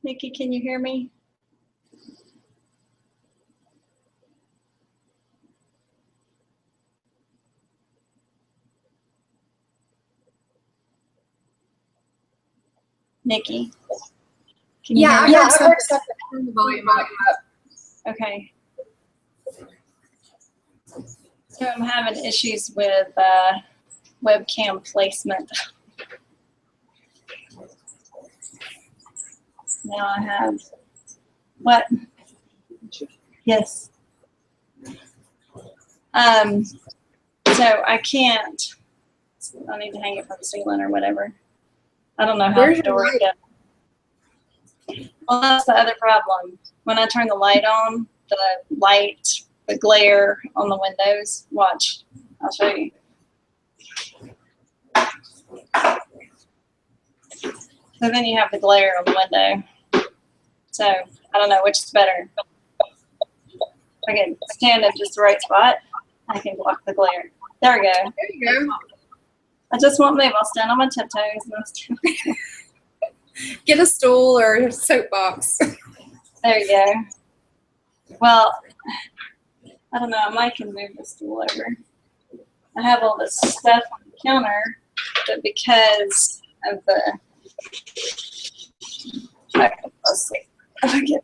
Nikki, can you hear me? Nikki, can you hear me? I heard something. Turn the volume up. Okay. So I'm having issues with webcam placement. Now I have what? Yes. So I can't. I need to hang it from the ceiling or whatever. I don't know how Where's the your door light? goes. Well, that's the other problem. When I turn the light on, the glare on the windows. Watch. I'll show you. So then you have the glare on the window. So I don't know which is better. I can stand in just the right spot. I can block the glare. There we go. There you go. I just won't move. I'll stand on my tiptoes. And I'll stand. Get a stool or a soapbox. There you go. Well, I don't know. I might can move the stool over. I have all this stuff on the counter, but because of the let's see if I can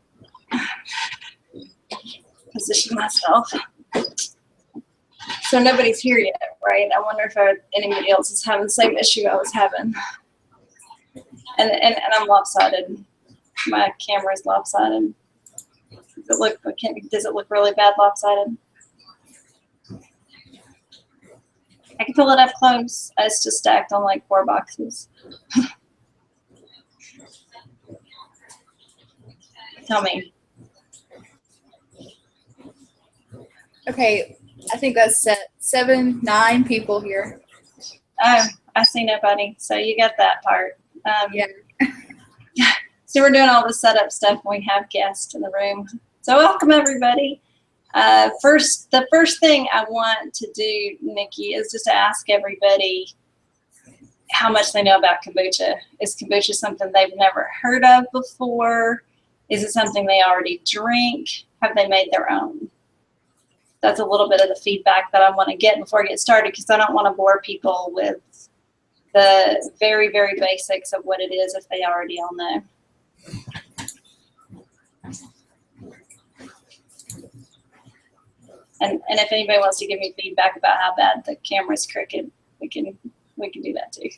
position myself. So nobody's here yet, right? I wonder if anybody else is having the same issue I was having. And I'm lopsided. My camera is lopsided. Does it look really bad lopsided? I can pull it up close. It's just stacked on like 4 boxes. Tell me. Okay, I think that's set. 7, 9 people here. Oh, I see nobody. So you got that part. Yeah. So we're doing all the setup stuff when we have guests in the room. So welcome everybody. The first thing I want to do, Nikki, is just to ask everybody how much they know about kombucha. Is kombucha something they've never heard of before? Is it something they already drink? Have they made their own? That's a little bit of the feedback that I want to get before I get started, because I don't want to bore people with the very, very basics of what it is if they already all know. And if anybody wants to give me feedback about how bad the camera's crooked, we can do that too.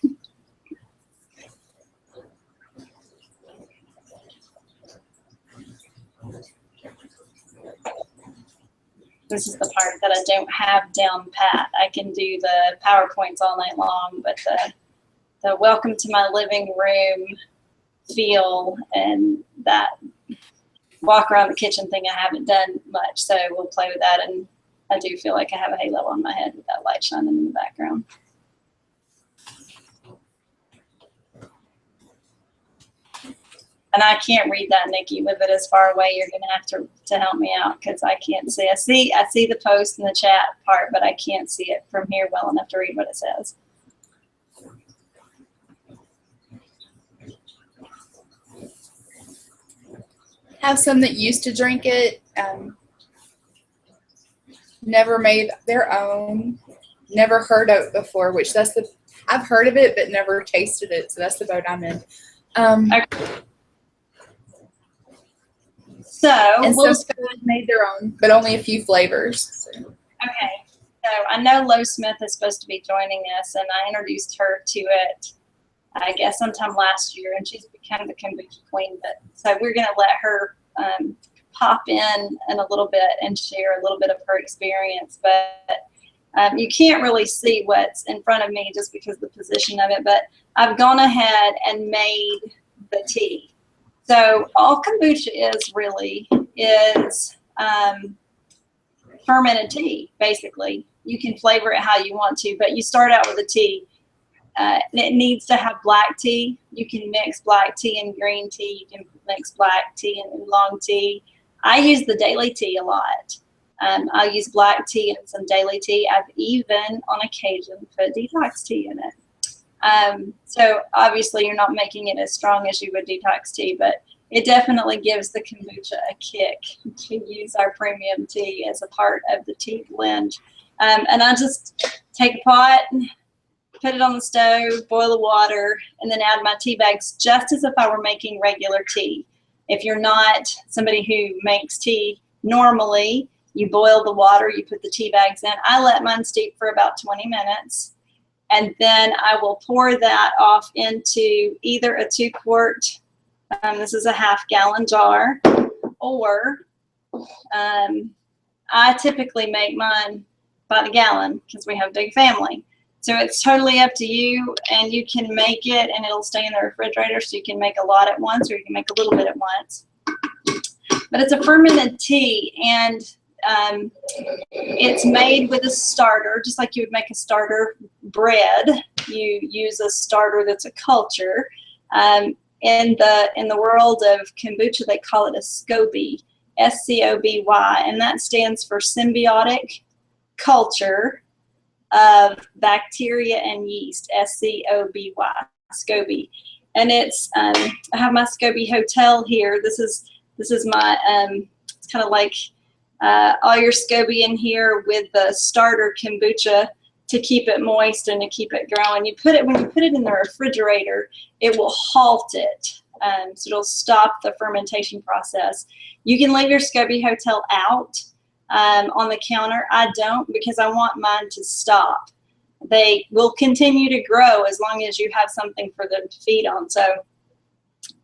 This is the part that I don't have down pat. I can do the PowerPoints all night long, but the welcome to my living room feel and that walk around the kitchen thing, I haven't done much. So we'll play with that. And I do feel like I have a halo on my head with that light shining in the background. And I can't read that, Nikki, with it as far away. You're going to have to help me out because I can't see. I see the post in the chat part, but I can't see it from here well enough to read what it says. Have some that used to drink it, never made their own, never heard of it before, which I've heard of it but never tasted it, so that's the boat I'm in. Okay. So and some made their own, but only a few flavors. Okay, so I know Lo Smith is supposed to be joining us, and I introduced her to it, I guess, sometime last year, and she's become the kombucha queen. But so we're going to let her pop in a little bit and share a little bit of her experience. But you can't really see what's in front of me just because of the position of it. But I've gone ahead and made the tea. So all kombucha is fermented tea, basically. You can flavor it how you want to, but you start out with a tea. It needs to have black tea. You can mix black tea and green tea. You can mix black tea and oolong tea. I use the daily tea a lot. I use black tea and some daily tea. I've even, on occasion, put detox tea in it. So obviously you're not making it as strong as you would detox tea, but it definitely gives the kombucha a kick to use our premium tea as a part of the tea blend. And I just take a pot, put it on the stove, boil the water, and then add my tea bags just as if I were making regular tea. If you're not somebody who makes tea normally, you boil the water, you put the tea bags in. I let mine steep for about 20 minutes. And then I will pour that off into either a 2-quart, this is a half-gallon jar, or I typically make mine by the gallon because we have a big family. So it's totally up to you, and you can make it and it'll stay in the refrigerator, so you can make a lot at once or you can make a little bit at once. But it's a fermented tea, and it's made with a starter, just like you would make a starter bread. You use a starter that's a culture. In the world of kombucha, they call it a SCOBY, SCOBY, and that stands for symbiotic culture of bacteria and yeast, SCOBY, SCOBY. And it's I have my SCOBY hotel here. This is my it's kind of like all your SCOBY in here with the starter kombucha to keep it moist and to keep it growing. When you put it in the refrigerator, it will halt it. So it'll stop the fermentation process. You can leave your SCOBY hotel out on the counter. I don't, because I want mine to stop. They will continue to grow as long as you have something for them to feed on. So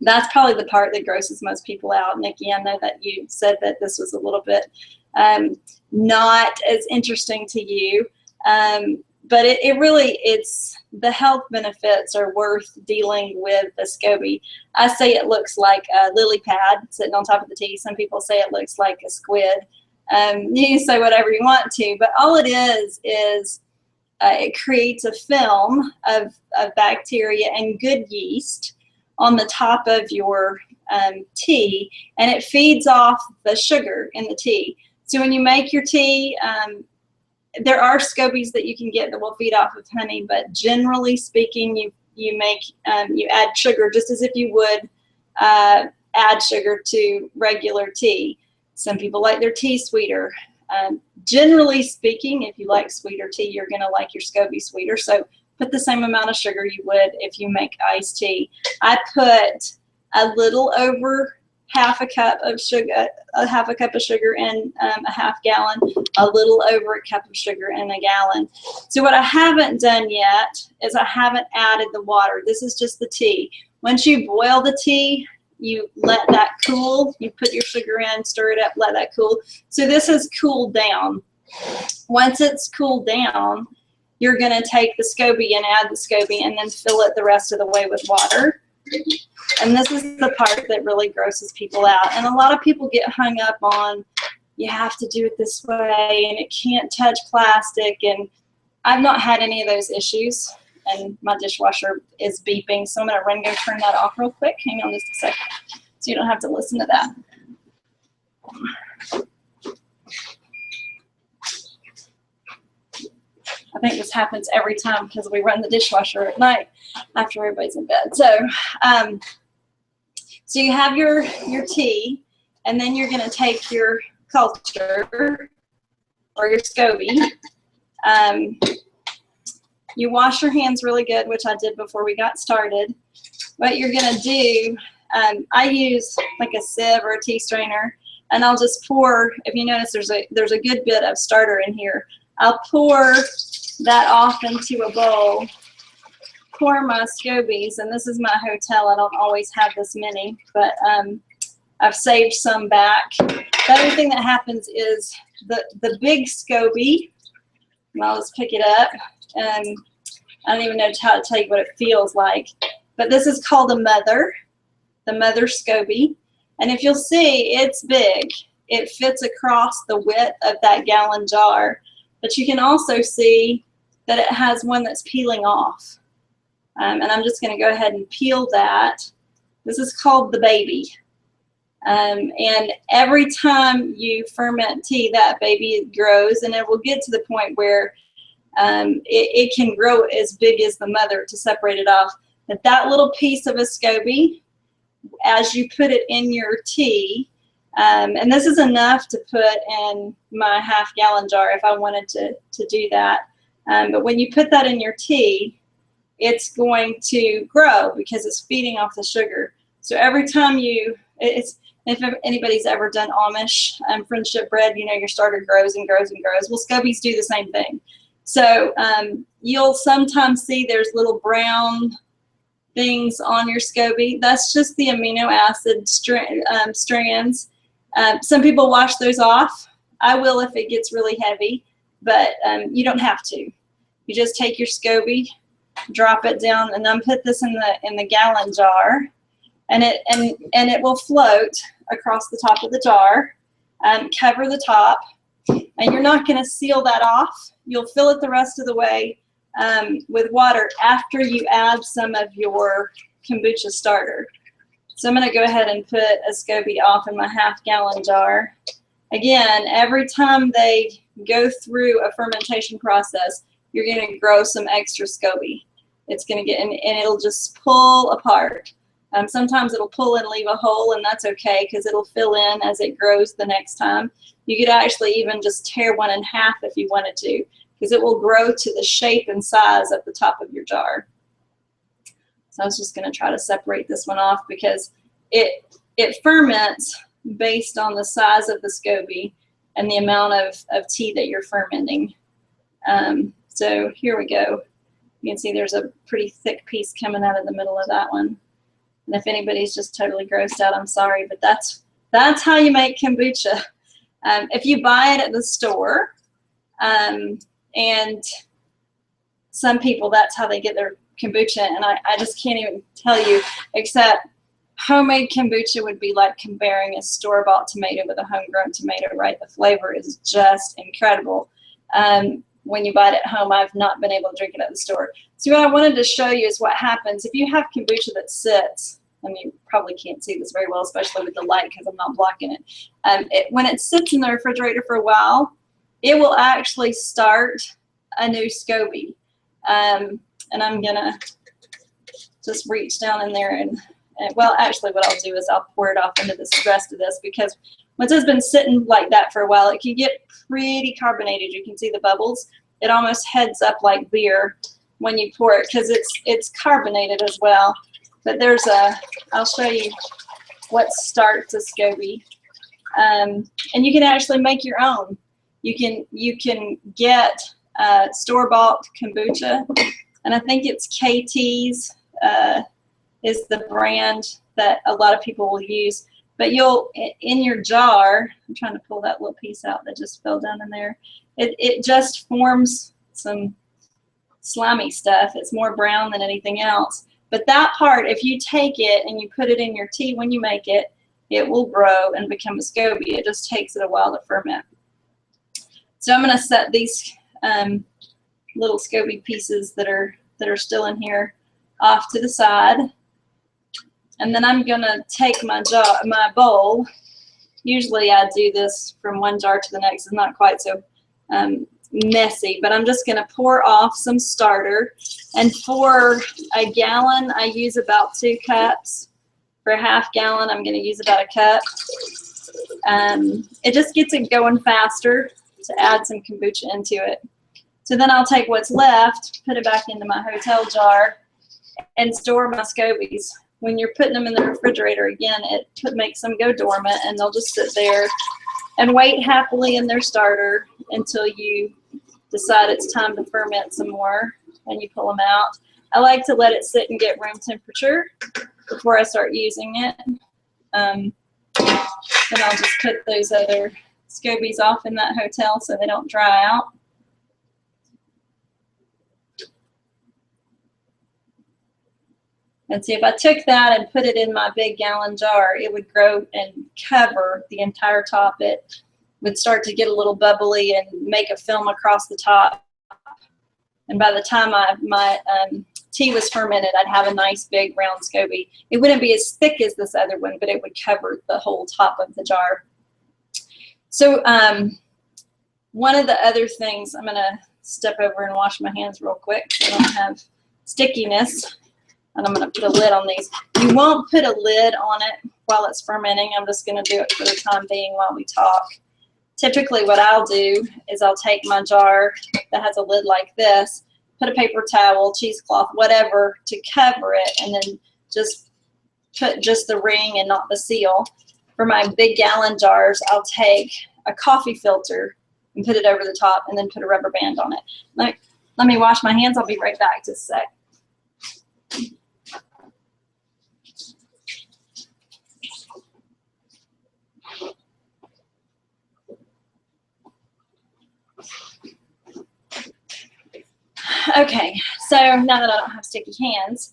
that's probably the part that grosses most people out. Nikki, I know that you said that this was a little bit not as interesting to you, but it really, the health benefits are worth dealing with the SCOBY. I say it looks like a lily pad sitting on top of the tea. Some people say it looks like a squid. You can say whatever you want to, but all it is it creates a film of bacteria and good yeast on the top of your tea, and it feeds off the sugar in the tea. So when you make your tea, there are SCOBYs that you can get that will feed off of honey, but generally speaking, you add sugar just as if you would add sugar to regular tea. Some people like their tea sweeter. Generally speaking, if you like sweeter tea, you're going to like your SCOBY sweeter. So put the same amount of sugar you would if you make iced tea. I put a little over half a cup of sugar in a half gallon, a little over a cup of sugar in a gallon. So what I haven't done yet is I haven't added the water. This is just the tea. Once you boil the tea, you let that cool. You put your sugar in, stir it up, let that cool. So this has cooled down. Once it's cooled down, you're going to take the SCOBY and add the SCOBY and then fill it the rest of the way with water. And this is the part that really grosses people out. And a lot of people get hung up on, you have to do it this way and it can't touch plastic. And I've not had any of those issues. And my dishwasher is beeping, so I'm going to run and go turn that off real quick. Hang on just a second so you don't have to listen to that. I think this happens every time because we run the dishwasher at night after everybody's in bed. So, so you have your tea, and then you're going to take your culture or your SCOBY. You wash your hands really good, which I did before we got started. What you're going to do, I use like a sieve or a tea strainer, and I'll just pour. If you notice, there's a good bit of starter in here. I'll pour that off into a bowl, pour my SCOBYs, and this is my hotel. I don't always have this many, but I've saved some back. The other thing that happens is the big SCOBY, and I'll just pick it up, and I don't even know how to tell you what it feels like, but this is called a mother, the mother SCOBY, and if you'll see, it's big. It fits across the width of that gallon jar, but you can also see that it has one that's peeling off. And I'm just going to go ahead and peel that. This is called the baby. And every time you ferment tea, that baby grows, and it will get to the point where it can grow as big as the mother to separate it off. But that little piece of a SCOBY as you put it in your tea, and this is enough to put in my half-gallon jar if I wanted to do that. But when you put that in your tea, it's going to grow because it's feeding off the sugar. So every time if anybody's ever done Amish friendship bread, you know your starter grows and grows and grows. Well, scobies do the same thing. So you'll sometimes see there's little brown things on your SCOBY. That's just the amino acid strands. Some people wash those off. I will if it gets really heavy, but you don't have to. You just take your SCOBY, drop it down, and then put this in the gallon jar, and it will float across the top of the jar. Cover the top, and you're not going to seal that off. You'll fill it the rest of the way with water after you add some of your kombucha starter. So I'm going to go ahead and put a SCOBY off in my half-gallon jar. Again, every time they go through a fermentation process, you're going to grow some extra SCOBY. It's going to get in, and it'll just pull apart. Sometimes it'll pull and leave a hole, and that's okay because it'll fill in as it grows the next time. You could actually even just tear one in half if you wanted to, because it will grow to the shape and size at the top of your jar. So I was just going to try to separate this one off because it ferments based on the size of the SCOBY and the amount of tea that you're fermenting. So here we go. You can see there's a pretty thick piece coming out of the middle of that one. And if anybody's just totally grossed out, I'm sorry, but that's how you make kombucha. If you buy it at the store, and some people, that's how they get their kombucha, and I just can't even tell you, except homemade kombucha would be like comparing a store-bought tomato with a homegrown tomato, right? The flavor is just incredible. When you buy it at home, I've not been able to drink it at the store. So what I wanted to show you is what happens if you have kombucha that sits, and you probably can't see this very well, especially with the light because I'm not blocking it. When it sits in the refrigerator for a while, it will actually start a new SCOBY. And I'm gonna just reach down in there and well, actually what I'll do is I'll pour it off into the rest of this, because once it's been sitting like that for a while, it can get pretty carbonated. You can see the bubbles. It almost heads up like beer when you pour it because it's carbonated as well. But I'll show you what starts a SCOBY. And you can actually make your own. You can get store-bought kombucha, and I think it's KT's is the brand that a lot of people will use. But in your jar, I'm trying to pull that little piece out that just fell down in there. It just forms some slimy stuff. It's more brown than anything else. But that part, if you take it and you put it in your tea when you make it, it will grow and become a SCOBY. It just takes it a while to ferment. So I'm going to set these little SCOBY pieces that are still in here off to the side. And then I'm going to take my bowl. Usually I do this from one jar to the next. It's not quite so messy, but I'm just going to pour off some starter. And for a gallon, I use about 2 cups. For a half gallon, I'm going to use about a cup. It just gets it going faster to add some kombucha into it. So then I'll take what's left, put it back into my hotel jar, and store my SCOBYs. When you're putting them in the refrigerator, again, it makes them go dormant, and they'll just sit there and wait happily in their starter until you decide it's time to ferment some more, and you pull them out. I like to let it sit and get room temperature before I start using it. Then I'll just put those other SCOBYs off in that hotel so they don't dry out. And see, if I took that and put it in my big gallon jar, it would grow and cover the entire top. It would start to get a little bubbly and make a film across the top. And by the time my tea was fermented, I'd have a nice big round SCOBY. It wouldn't be as thick as this other one, but it would cover the whole top of the jar. So one of the other things, I'm going to step over and wash my hands real quick so I don't have stickiness. And I'm going to put a lid on these. You won't put a lid on it while it's fermenting. I'm just going to do it for the time being while we talk. Typically what I'll do is I'll take my jar that has a lid like this, put a paper towel, cheesecloth, whatever to cover it, and then just put just the ring and not the seal. For my big gallon jars, I'll take a coffee filter and put it over the top and then put a rubber band on it. Let me wash my hands. I'll be right back just a sec. Okay, so now that I don't have sticky hands,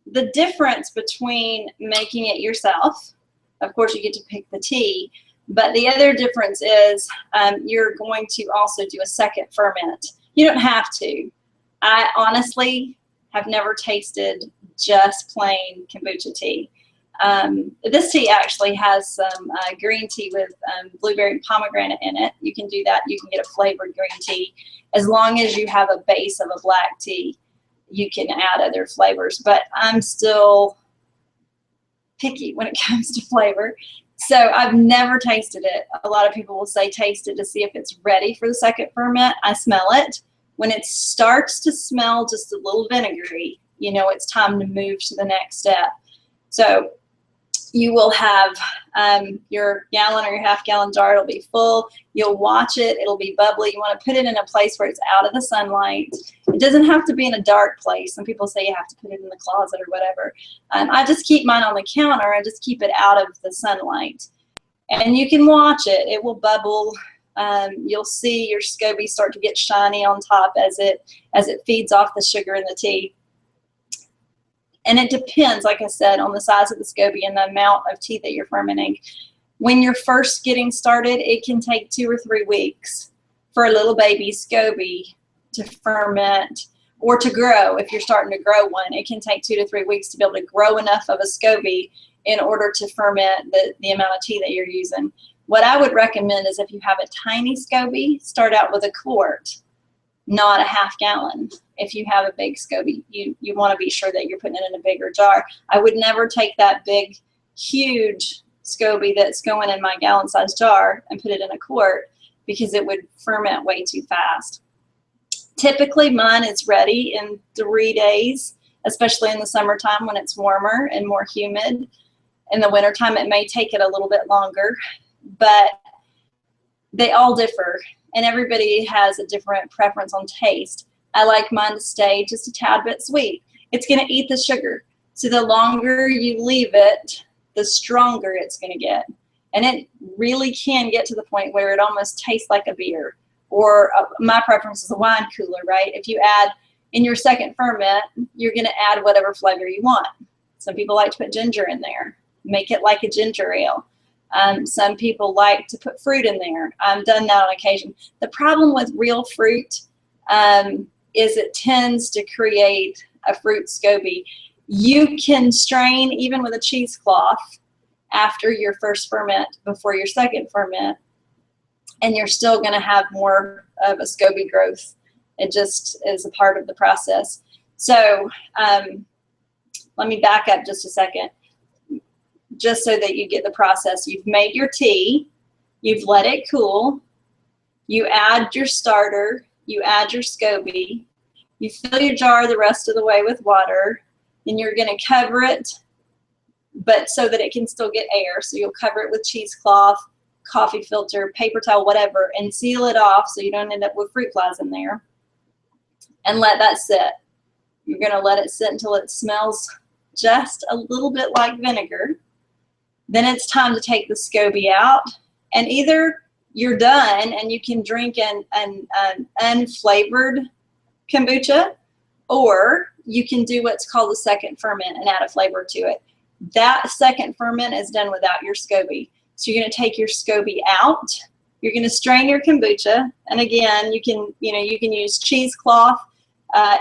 the difference between making it yourself, of course you get to pick the tea, but the other difference is you're going to also do a second ferment. You don't have to. I honestly have never tasted just plain kombucha tea. This tea actually has some green tea with blueberry and pomegranate in it. You can do that. You can get a flavored green tea. As long as you have a base of a black tea, you can add other flavors. But I'm still picky when it comes to flavor. So I've never tasted it. A lot of people will say taste it to see if it's ready for the second ferment. I smell it. When it starts to smell just a little vinegary, you know it's time to move to the next step. So you will have your gallon or your half-gallon jar. It'll be full. You'll watch it. It'll be bubbly. You want to put it in a place where it's out of the sunlight. It doesn't have to be in a dark place. Some people say you have to put it in the closet or whatever. I just keep mine on the counter. I just keep it out of the sunlight. And you can watch it. It will bubble. You'll see your SCOBY start to get shiny on top as it feeds off the sugar in the tea. And it depends, like I said, on the size of the SCOBY and the amount of tea that you're fermenting. When you're first getting started, it can take 2 or 3 weeks for a little baby SCOBY to ferment or to grow. If you're starting to grow one, it can take 2 to 3 weeks to be able to grow enough of a SCOBY in order to ferment the amount of tea that you're using. What I would recommend is if you have a tiny SCOBY, start out with a quart, not a half-gallon. If you have a big SCOBY, you want to be sure that you're putting it in a bigger jar. I would never take that big, huge SCOBY that's going in my gallon-sized jar and put it in a quart because it would ferment way too fast. Typically, mine is ready in 3 days, especially in the summertime when it's warmer and more humid. In the wintertime, it may take it a little bit longer, but they all differ. And everybody has a different preference on taste. I like mine to stay just a tad bit sweet. It's going to eat the sugar. So the longer you leave it, the stronger it's going to get. And it really can get to the point where it almost tastes like a beer. Or my preference is a wine cooler, right? If you add in your second ferment, you're going to add whatever flavor you want. Some people like to put ginger in there. Make it like a ginger ale. Some people like to put fruit in there. I've done that on occasion. The problem with real fruit is it tends to create a fruit SCOBY. You can strain even with a cheesecloth after your first ferment before your second ferment, and you're still going to have more of a SCOBY growth. It just is a part of the process. So let me back up just a second. Just so that you get the process. You've made your tea, you've let it cool, you add your starter, you add your SCOBY, you fill your jar the rest of the way with water, and you're going to cover it, but so that it can still get air. So you'll cover it with cheesecloth, coffee filter, paper towel, whatever, and seal it off so you don't end up with fruit flies in there, and let that sit. You're going to let it sit until it smells just a little bit like vinegar. Then it's time to take the SCOBY out, and either you're done and you can drink an unflavored kombucha, or you can do what's called a second ferment and add a flavor to it. That second ferment is done without your SCOBY. So you're going to take your SCOBY out. You're going to strain your kombucha, and again, you can use cheesecloth.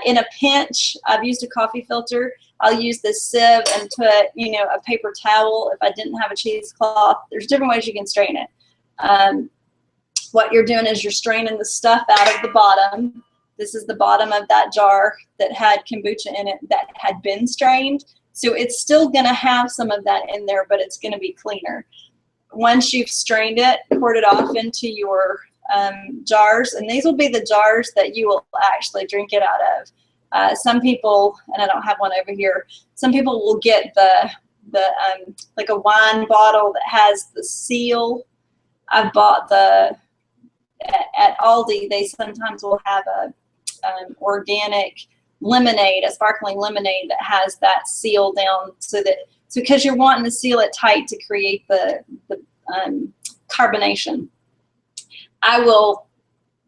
In a pinch, I've used a coffee filter. I'll use this sieve and put, a paper towel if I didn't have a cheesecloth. There's different ways you can strain it. What you're doing is you're straining the stuff out of the bottom. This is the bottom of that jar that had kombucha in it that had been strained. So it's still going to have some of that in there, but it's going to be cleaner. Once you've strained it, poured it off into your jars, and these will be the jars that you will actually drink it out of. Some people, and I don't have one over here, some people will get the like a wine bottle that has the seal. I've bought at Aldi, they sometimes will have a organic lemonade, a sparkling lemonade that has that seal down, so because you're wanting to seal it tight to create the carbonation. I will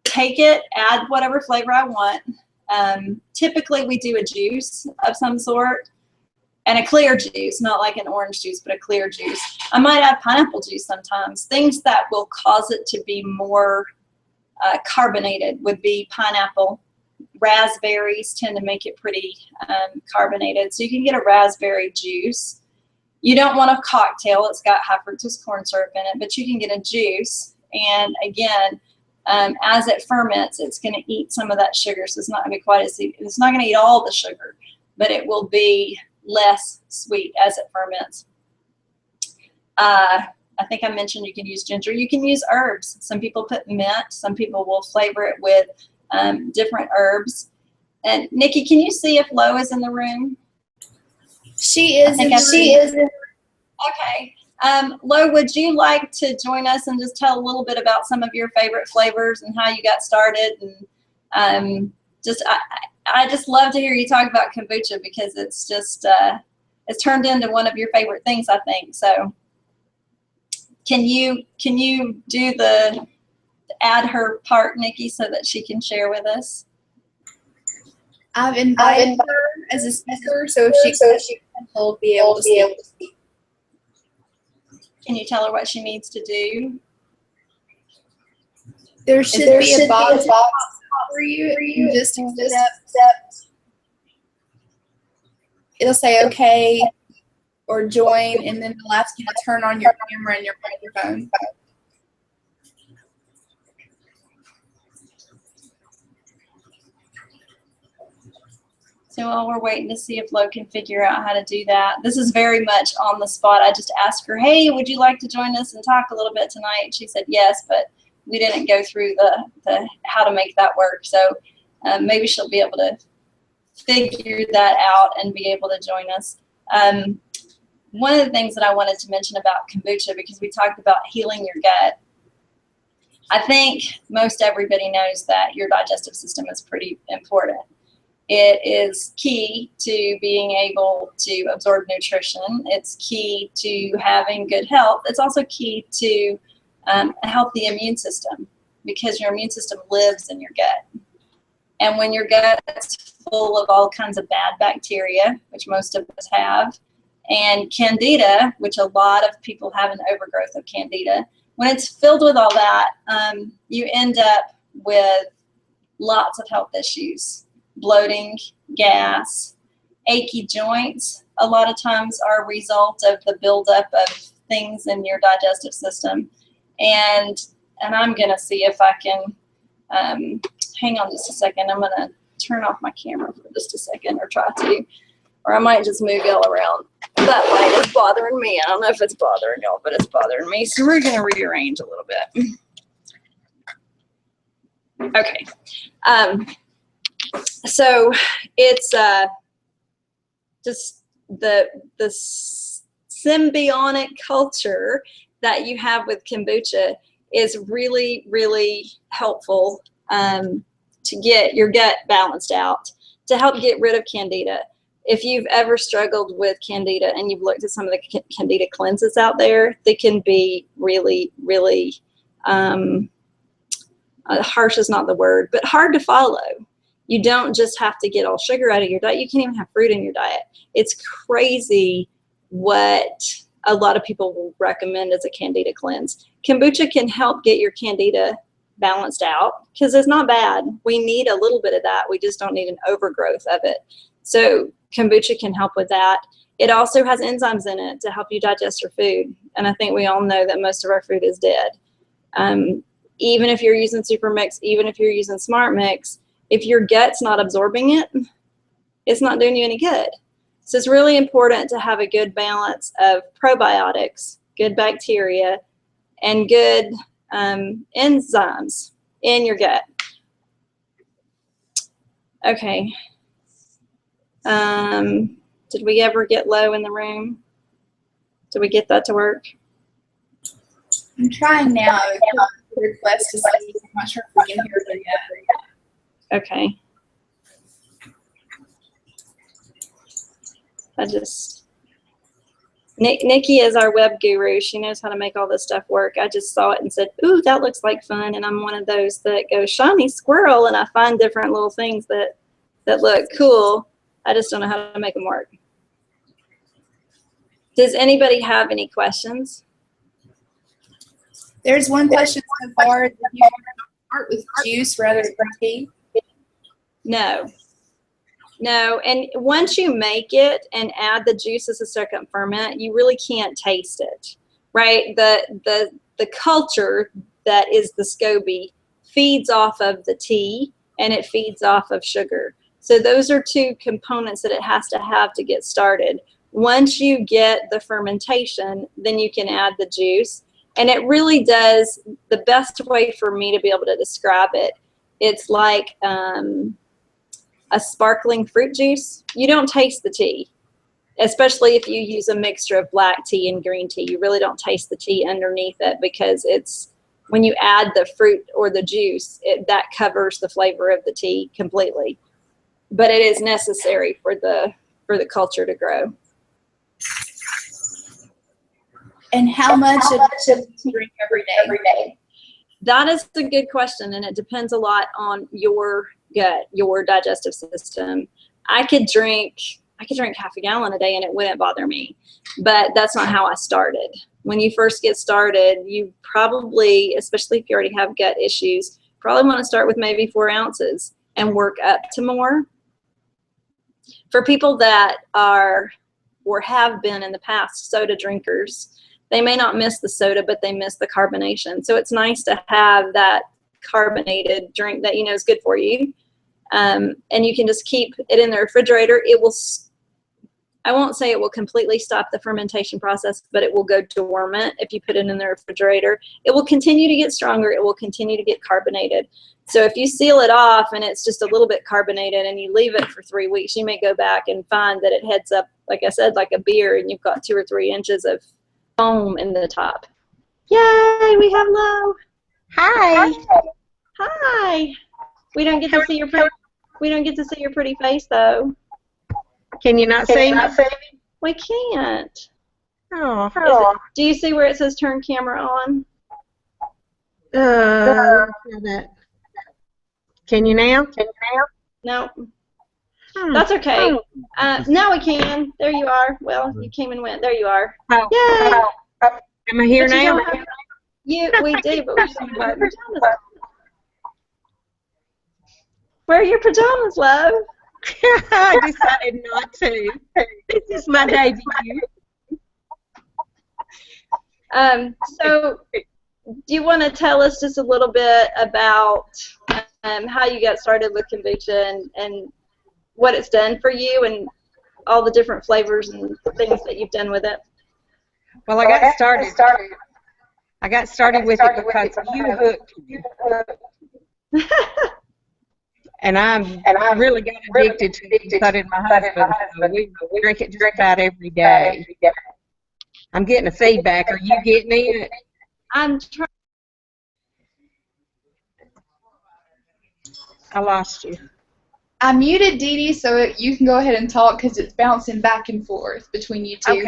take it, add whatever flavor I want. Typically we do a juice of some sort, and a clear juice, not like an orange juice, but a clear juice. I might add pineapple juice sometimes. Things that will cause it to be more carbonated would be pineapple. Raspberries tend to make it pretty carbonated, so you can get a raspberry juice. You don't want a cocktail, it's got high fructose corn syrup in it, but you can get a juice, and again, as it ferments, it's going to eat some of that sugar, so it's not going to be quite as sweet. It's not going to eat all the sugar, but it will be less sweet as it ferments. I think I mentioned you can use ginger. You can use herbs. Some people put mint. Some people will flavor it with different herbs. And Nikki, can you see if Lo is in the room? She is. She is. Okay. Lo, would you like to join us and just tell a little bit about some of your favorite flavors and how you got started? And I just love to hear you talk about kombucha, because it's just it's turned into one of your favorite things, I think. So can you do the add her part, Nikki, so that she can share with us? I've invited her as a speaker, so she'll be able to speak. Can you tell her what she needs to do? There should be a box for you. Just accept. It'll say okay or join, and then it'll ask you to turn on your camera and your microphone. So while we're waiting to see if Lo can figure out how to do that, this is very much on the spot. I just asked her, hey, would you like to join us and talk a little bit tonight? She said yes, but we didn't go through the how to make that work. So maybe she'll be able to figure that out and be able to join us. One of the things that I wanted to mention about kombucha, because we talked about healing your gut, I think most everybody knows that your digestive system is pretty important. It is key to being able to absorb nutrition. It's key to having good health. It's also key to a healthy immune system, because your immune system lives in your gut. And when your gut's full of all kinds of bad bacteria, which most of us have, and candida, which a lot of people have an overgrowth of candida, when it's filled with all that, you end up with lots of health issues. Bloating, gas, achy joints, a lot of times are a result of the buildup of things in your digestive system. And I'm going to see if I can, hang on just a second. I'm going to turn off my camera for just a second, or try to, or I might just move y'all around. That light is bothering me. I don't know if it's bothering y'all, but it's bothering me. So we're going to rearrange a little bit. Okay. So it's just the symbiotic culture that you have with kombucha is really, really helpful to get your gut balanced out, to help get rid of candida. If you've ever struggled with candida and you've looked at some of the candida cleanses out there, they can be really, really, harsh is not the word, but hard to follow. You don't just have to get all sugar out of your diet. You can't even have fruit in your diet. It's crazy what a lot of people will recommend as a candida cleanse. Kombucha can help get your candida balanced out, because it's not bad. We need a little bit of that. We just don't need an overgrowth of it. So kombucha can help with that. It also has enzymes in it to help you digest your food. And I think we all know that most of our food is dead. Even if you're using Super Mix, even if you're using Smart Mix, If your gut's not absorbing it, it's not doing you any good. So it's really important to have a good balance of probiotics, good bacteria, and good enzymes in your gut. Okay. Did we ever get low in the room? Did we get that to work? I'm trying now. Request to see. I'm not sure if we can hear them yet. Okay. Nikki is our web guru. She knows how to make all this stuff work. I just saw it and said, ooh, that looks like fun. And I'm one of those that goes, shiny squirrel, and I find different little things that look cool. I just don't know how to make them work. Does anybody have any questions? There's one question so far. Did you start with juice rather than tea? No. No, and once you make it and add the juice as a second ferment, you really can't taste it, right? The culture that is the SCOBY feeds off of the tea, and it feeds off of sugar. So those are two components that it has to have to get started. Once you get the fermentation, then you can add the juice. And it really does, the best way for me to be able to describe it, it's like a sparkling fruit juice. You don't taste the tea, especially if you use a mixture of black tea and green tea. You really don't taste the tea underneath it, because it's, when you add the fruit or the juice, that covers the flavor of the tea completely. But it is necessary for the culture to grow. And how much of it should you drink every day? That is a good question, and it depends a lot on your gut, your digestive system. I could drink half a gallon a day and it wouldn't bother me, but that's not how I started. When you first get started, you probably, especially if you already have gut issues, probably want to start with maybe 4 ounces and work up to more. For people that are or have been in the past soda drinkers, they may not miss the soda, but they miss the carbonation. So it's nice to have that carbonated drink that you know is good for you. And you can just keep it in the refrigerator. It will, I won't say it will completely stop the fermentation process, but it will go dormant if you put it in the refrigerator. It will continue to get stronger. It will continue to get carbonated. So if you seal it off and it's just a little bit carbonated and you leave it for 3 weeks, you may go back and find that it heads up, like I said, like a beer, and you've got 2 or 3 inches of foam in the top. Yay, we have Lo. Hi. Hi. We don't get to see your pretty face though. Can you not see me? We can't. Oh. Do you see where it says turn camera on? Can you now? No. That's okay. Now we can. There you are. Well, you came and went. There you are. Oh. Yay. Am I here now? We do, but we don't have our pajamas on. Where are your pajamas, love? I decided not to. This is my debut. So do you want to tell us just a little bit about how you got started with kombucha and what it's done for you and all the different flavors and things that you've done with it? Well, I got started with it because you hooked me. And I really got addicted to it, and so did my husband. So we drink it just about every day. I'm getting a feedback. Are you getting it? I'm trying. I lost you. I muted Dee Dee so you can go ahead and talk because it's bouncing back and forth between you two.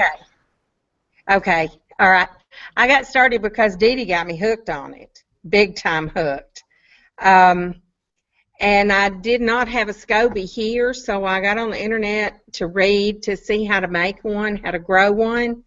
Okay. All right. I got started because Dee Dee got me hooked on it, big time hooked. And I did not have a SCOBY here, so I got on the internet to read to see how to make one, how to grow one.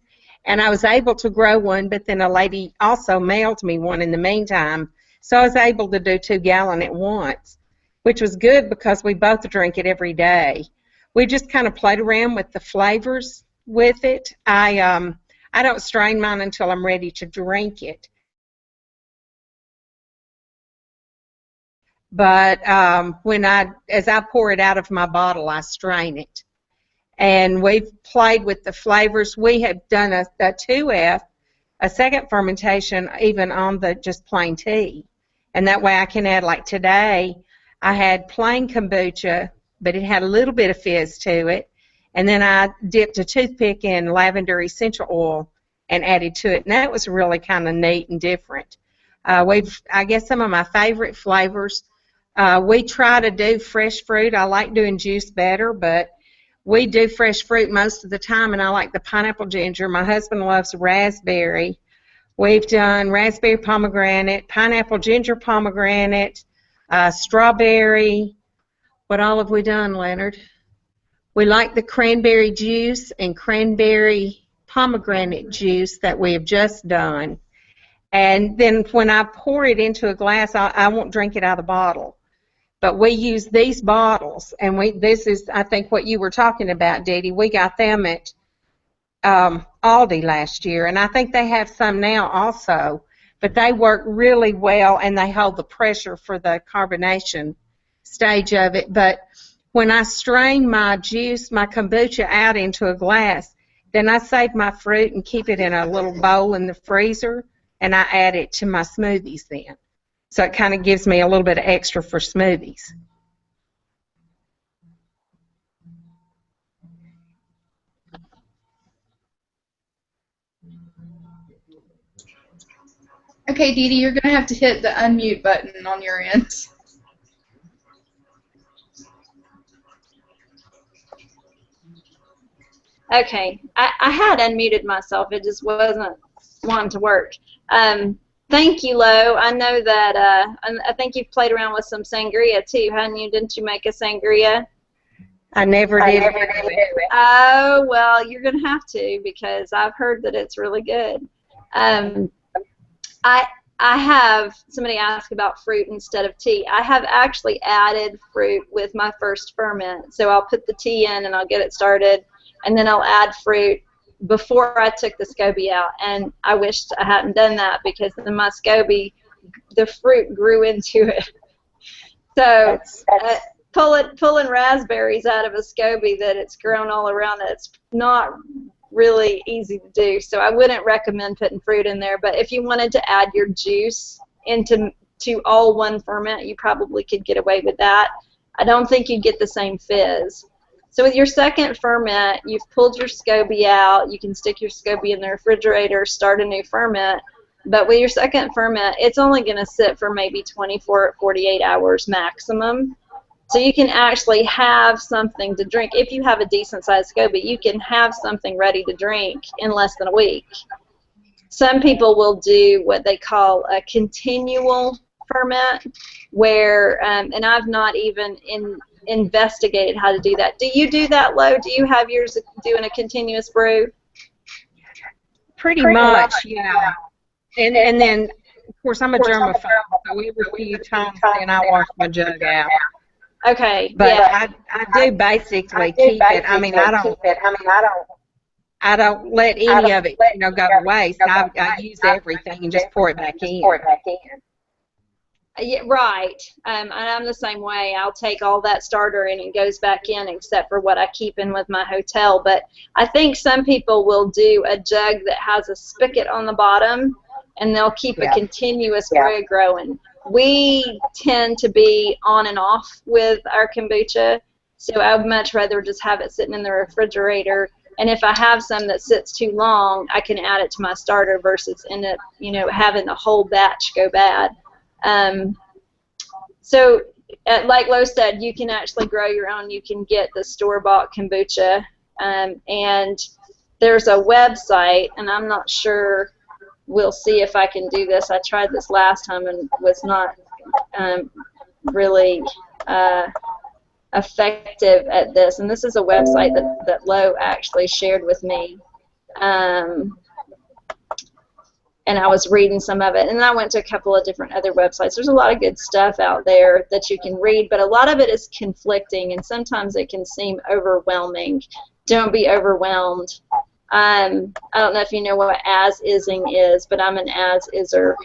And I was able to grow one, but then a lady also mailed me one in the meantime. So I was able to do 2 gallons at once, which was good because we both drink it every day. We just kind of played around with the flavors with it. I don't strain mine until I'm ready to drink it. But as I pour it out of my bottle, I strain it. And we've played with the flavors. We have done a 2F, a second fermentation, even on the just plain tea. And that way I can add, like today, I had plain kombucha, but it had a little bit of fizz to it. And then I dipped a toothpick in lavender essential oil and added to it. And that was really kind of neat and different. I guess some of my favorite flavors, we try to do fresh fruit. I like doing juice better, but we do fresh fruit most of the time, and I like the pineapple ginger. My husband loves raspberry. We've done raspberry pomegranate, pineapple ginger pomegranate, strawberry. What all have we done, Leonard? We like the cranberry juice and cranberry pomegranate juice that we have just done. And then when I pour it into a glass, I won't drink it out of the bottle. But we use these bottles, and this is, I think, what you were talking about, Dee Dee. We got them at Aldi last year, and I think they have some now also. But they work really well, and they hold the pressure for the carbonation stage of it. But when I strain my juice, my kombucha out into a glass, then I save my fruit and keep it in a little bowl in the freezer, and I add it to my smoothies then. So it kind of gives me a little bit of extra for smoothies. Okay, Dee Dee, you're going to have to hit the unmute button on your end. Okay, I had unmuted myself. It just wasn't wanting to work. Thank you, Lo. I know that I think you've played around with some sangria too, hadn't you? Didn't you make a sangria? I never did. Oh, well, you're going to have to, because I've heard that it's really good. I have, somebody asked about fruit instead of tea. I have actually added fruit with my first ferment. So I'll put the tea in and I'll get it started, and then I'll add fruit before I took the SCOBY out. And I wished I hadn't done that, because in my SCOBY, the fruit grew into it. So pulling raspberries out of a SCOBY that it's grown all around it, it's not really easy to do. So I wouldn't recommend putting fruit in there. But if you wanted to add your juice into all one ferment, you probably could get away with that. I don't think you'd get the same fizz. So with your second ferment, you've pulled your SCOBY out. You can stick your SCOBY in the refrigerator, start a new ferment. But with your second ferment, it's only going to sit for maybe 24 or 48 hours maximum. So you can actually have something to drink. If you have a decent-sized SCOBY, you can have something ready to drink in less than a week. Some people will do what they call a continual ferment, where, and I've not even investigated how to do that. Do you do that, Lo? Do you have yours doing a continuous brew? Pretty much, yeah. And then, of course, I'm a germaphobe, so every few times then I wash my jug out. Okay. But yeah. I do basically keep it. I mean, I don't let any of it, go to waste. I use everything and just pour it back in. Yeah, right. And I'm the same way. I'll take all that starter and it goes back in, except for what I keep in with my hotel. But I think some people will do a jug that has a spigot on the bottom, and they'll keep a continuous brew growing. We tend to be on and off with our kombucha, so I would much rather just have it sitting in the refrigerator. And if I have some that sits too long, I can add it to my starter versus end up, having the whole batch go bad. So like Lo said, you can actually grow your own. You can get the store-bought kombucha, and there's a website, and I'm not sure. We'll see if I can do this. I tried this last time and was not really effective at this. And this is a website that Lo actually shared with me. And I was reading some of it. And I went to a couple of different other websites. There's a lot of good stuff out there that you can read, but a lot of it is conflicting, and sometimes it can seem overwhelming. Don't be overwhelmed. I don't know if you know what as-ising is, but I'm an as-iser,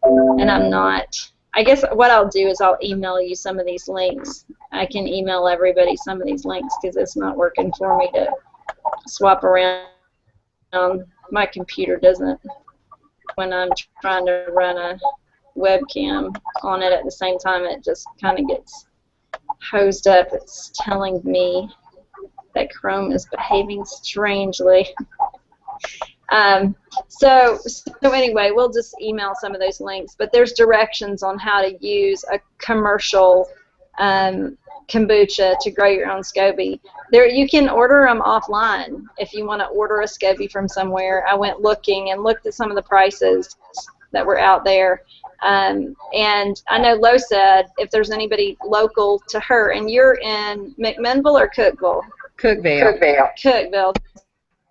and I'm not I guess what I'll do is I'll email you some of these links. I can email everybody some of these links because it's not working for me to swap around. My computer doesn't, when I'm trying to run a webcam on it at the same time, it just kind of gets hosed up. It's telling me that Chrome is behaving strangely. So anyway, we'll just email some of those links, but there's directions on how to use a commercial kombucha to grow your own SCOBY. You can order them offline if you want to order a SCOBY from somewhere. I went looking and looked at some of the prices that were out there. And I know Lo said if there's anybody local to her, and you're in McMinnville or Cookville? Cookville.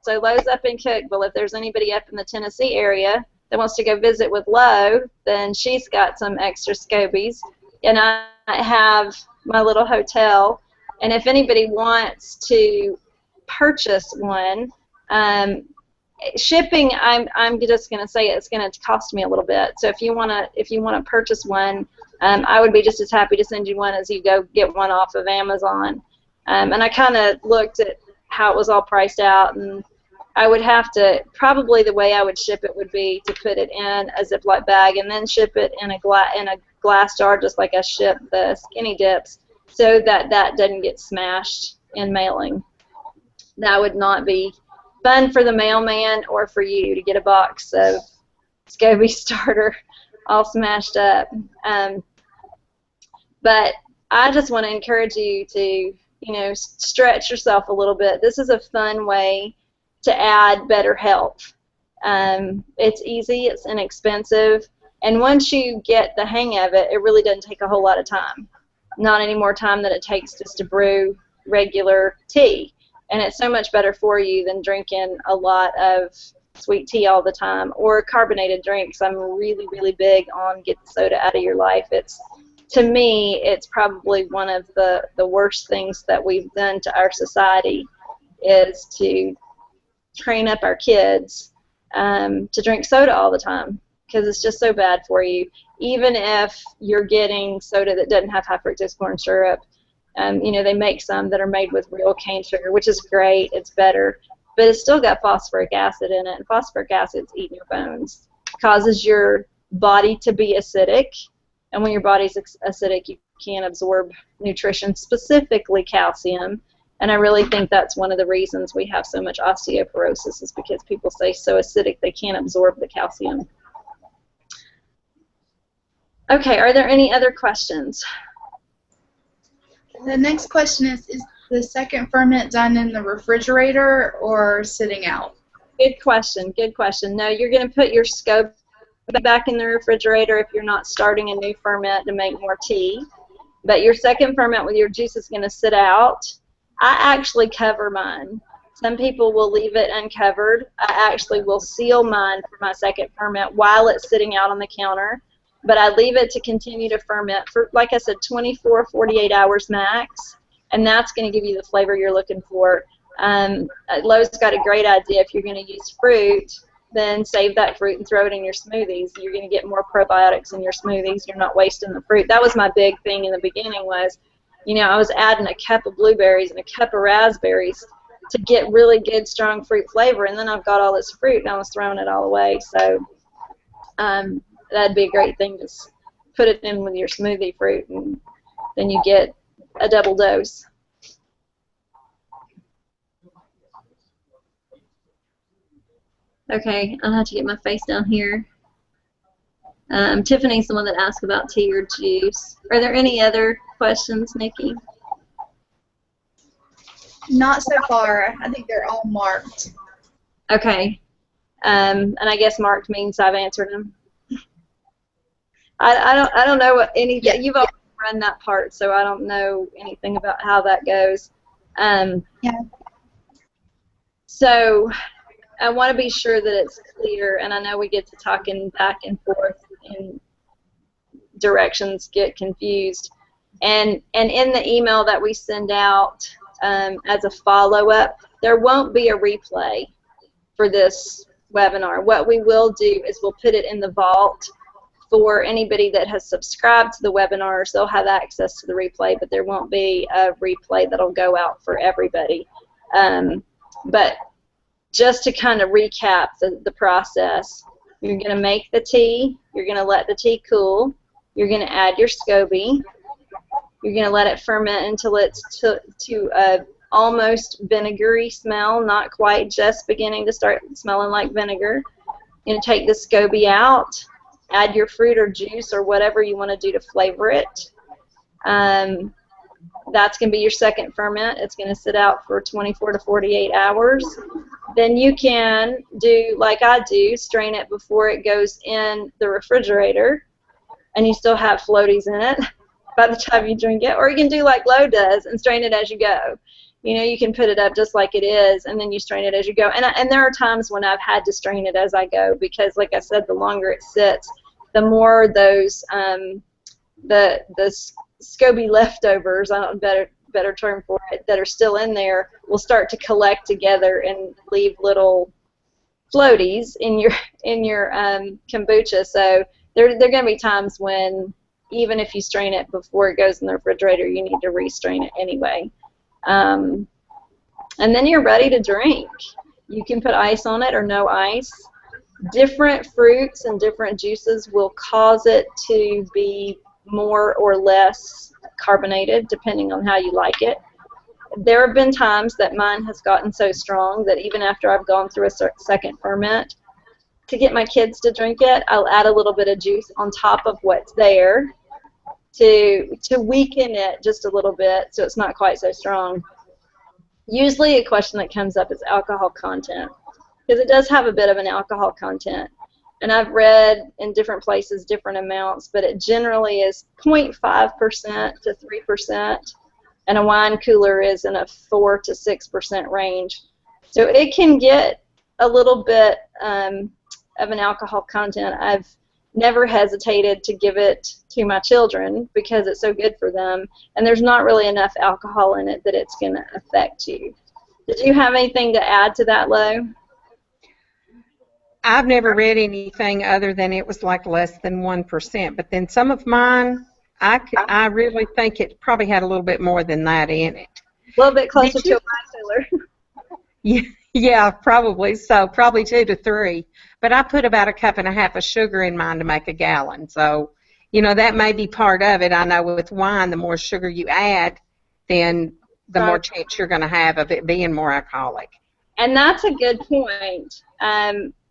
So Lo's up in Cookville. If there's anybody up in the Tennessee area that wants to go visit with Lo, then she's got some extra SCOBYs. And I have my little hotel. And if anybody wants to purchase one, shipping, I'm just going to say it's going to cost me a little bit. So if you want to purchase one, I would be just as happy to send you one as you go get one off of Amazon. And I kind of looked at how it was all priced out, and I would have to, probably the way I would ship it would be to put it in a Ziploc bag and then ship it in a glass jar, just like I ship the skinny dips, so that doesn't get smashed in mailing. That would not be fun for the mailman or for you to get a box of SCOBY starter all smashed up. But I just want to encourage you to, stretch yourself a little bit. This is a fun way to add better health. It's easy, it's inexpensive, and once you get the hang of it, it really doesn't take a whole lot of time. Not any more time than it takes just to brew regular tea. And it's so much better for you than drinking a lot of sweet tea all the time or carbonated drinks. I'm really, really big on get the soda out of your life. To me, it's probably one of the worst things that we've done to our society is to train up our kids to drink soda all the time, because it's just so bad for you. Even if you're getting soda that doesn't have high fructose corn syrup, they make some that are made with real cane sugar, which is great, it's better, but it's still got phosphoric acid in it, and phosphoric acid's eating your bones. It causes your body to be acidic, and when your body's acidic, you can't absorb nutrition, specifically calcium, and I really think that's one of the reasons we have so much osteoporosis, is because people stay so acidic they can't absorb the calcium. Okay, are there any other questions? The next question is the second ferment done in the refrigerator or sitting out? Good question, good question. No, you're going to put your SCOBY back in the refrigerator if you're not starting a new ferment to make more tea. But your second ferment with your juice is going to sit out. I actually cover mine. Some people will leave it uncovered. I actually will seal mine for my second ferment while it's sitting out on the counter. But I leave it to continue to ferment for, like I said, 24, 48 hours max, and that's going to give you the flavor you're looking for. Lo's got a great idea. If you're going to use fruit, then save that fruit and throw it in your smoothies. You're going to get more probiotics in your smoothies. You're not wasting the fruit. That was my big thing in the beginning was, I was adding a cup of blueberries and a cup of raspberries to get really good, strong fruit flavor, and then I've got all this fruit, and I was throwing it all away. So that'd be a great thing. Just put it in with your smoothie fruit, and then you get a double dose. Okay, I'll have to get my face down here. Tiffany's the one that asked about tea or juice. Are there any other questions, Nikki? Not so far. I think they're all marked. Okay. And I guess marked means I've answered them. I don't know what anything. Yeah. You've already run that part, so I don't know anything about how that goes. Yeah. So I want to be sure that it's clear, and I know we get to talking back and forth, and directions get confused. And in the email that we send out as a follow-up, there won't be a replay for this webinar. What we will do is we'll put it in the vault for anybody that has subscribed to the webinars, they'll have access to the replay, but there won't be a replay that'll go out for everybody. But just to kind of recap the process, you're going to make the tea, you're going to let the tea cool, you're going to add your SCOBY, you're going to let it ferment until it's to a almost vinegary smell, not quite just beginning to start smelling like vinegar. You're going to take the SCOBY out, add your fruit or juice or whatever you want to do to flavor it. That's going to be your second ferment. It's going to sit out for 24 to 48 hours. Then you can do, like I do, strain it before it goes in the refrigerator, and you still have floaties in it by the time you drink it. Or you can do like Lo does and strain it as you go. You know, you can put it up just like it is, and then you strain it as you go. And there are times when I've had to strain it as I go because, like I said, the longer it sits, the more those the SCOBY leftovers, I don't know, better term for it, that are still in there will start to collect together and leave little floaties in your kombucha. So there are going to be times when even if you strain it before it goes in the refrigerator, you need to re-strain it anyway. And then you're ready to drink. You can put ice on it or no ice. Different fruits and different juices will cause it to be more or less carbonated depending on how you like it. There have been times that mine has gotten so strong that even after I've gone through a second ferment, to get my kids to drink it, I'll add a little bit of juice on top of what's there to weaken it just a little bit so it's not quite so strong. Usually a question that comes up is alcohol content, because it does have a bit of an alcohol content. And I've read in different places different amounts, but it generally is 0.5% to 3%, and a wine cooler is in a 4 to 6% range. So it can get a little bit of an alcohol content. I've never hesitated to give it to my children because it's so good for them, and there's not really enough alcohol in it that it's going to affect you. Did you have anything to add to that, Lo? I've never read anything other than it was like less than 1%, but then some of mine, I really think it probably had a little bit more than that in it. A little bit closer to a wine cooler. Yeah, probably so, probably 2 to 3. But I put about 1.5 cups of sugar in mine to make a gallon, so you know that may be part of it. I know with wine, the more sugar you add, then the more chance you're going to have of it being more alcoholic. And that's a good point.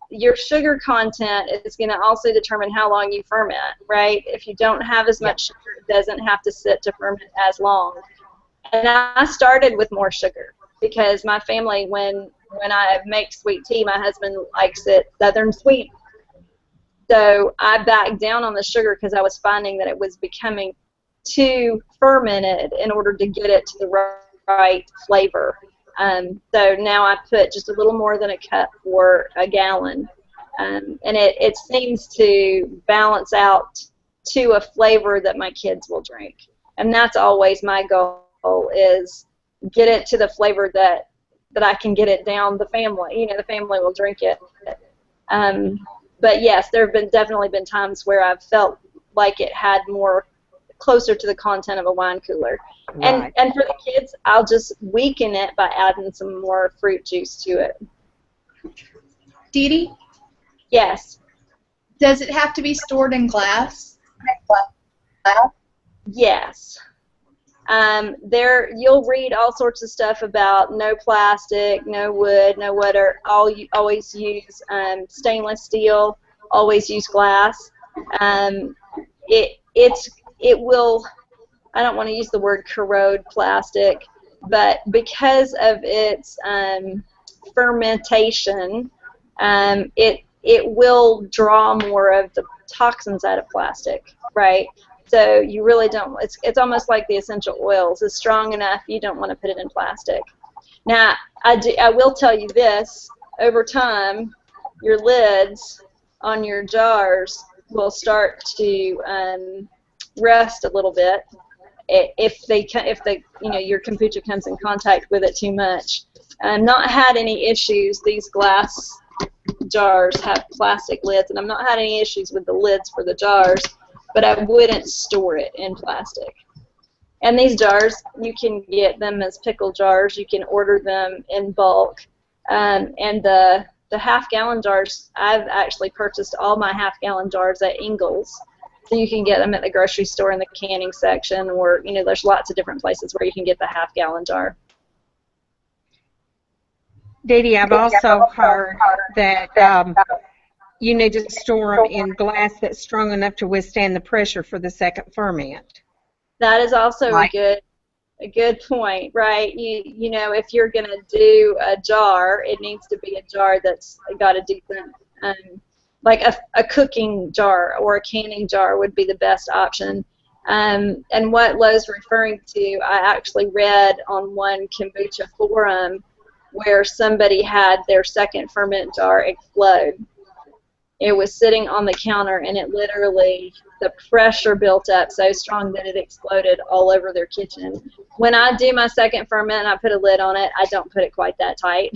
Your sugar content is going to also determine how long you ferment, right? If you don't have as much sugar, it doesn't have to sit to ferment as long. And I started with more sugar because my family, when I make sweet tea, my husband likes it southern sweet. So I backed down on the sugar because I was finding that it was becoming too fermented in order to get it to the right flavor. So now I put just a little more than 1 cup for a gallon, and it seems to balance out to a flavor that my kids will drink. And that's always my goal, is get it to the flavor that I can get it down the family. You know, the family will drink it. But yes, there have definitely been times where I've felt like it had more closer to the content of a wine cooler. Right. And for the kids, I'll just weaken it by adding some more fruit juice to it. Dee Dee? Yes. Does it have to be stored in glass? Yes. You'll read all sorts of stuff about no plastic, no wood, no water. Always use stainless steel. Always use glass. It will, I don't want to use the word corrode plastic, but because of its fermentation, it will draw more of the toxins out of plastic, right? So you really don't, it's almost like the essential oils. It's strong enough, you don't want to put it in plastic. Now, I will tell you this, over time, your lids on your jars will start to rust a little bit if your kombucha comes in contact with it too much. I've not had any issues. These glass jars have plastic lids, and I've not had any issues with the lids for the jars, but I wouldn't store it in plastic. And these jars, you can get them as pickle jars. You can order them in bulk. And the half-gallon jars, I've actually purchased all my half-gallon jars at Ingles. So you can get them at the grocery store in the canning section, or, you know, there's lots of different places where you can get the half-gallon jar. Dee Dee, I've also heard that you need to store them in glass that's strong enough to withstand the pressure for the second ferment. That is also Right. a good point, right? You know, if you're going to do a jar, it needs to be a jar that's got a decent, like a cooking jar or a canning jar would be the best option. And what Lo's referring to, I actually read on one kombucha forum where somebody had their second ferment jar explode. It was sitting on the counter, and it literally, the pressure built up so strong that it exploded all over their kitchen. When I do my second ferment and I put a lid on it, I don't put it quite that tight.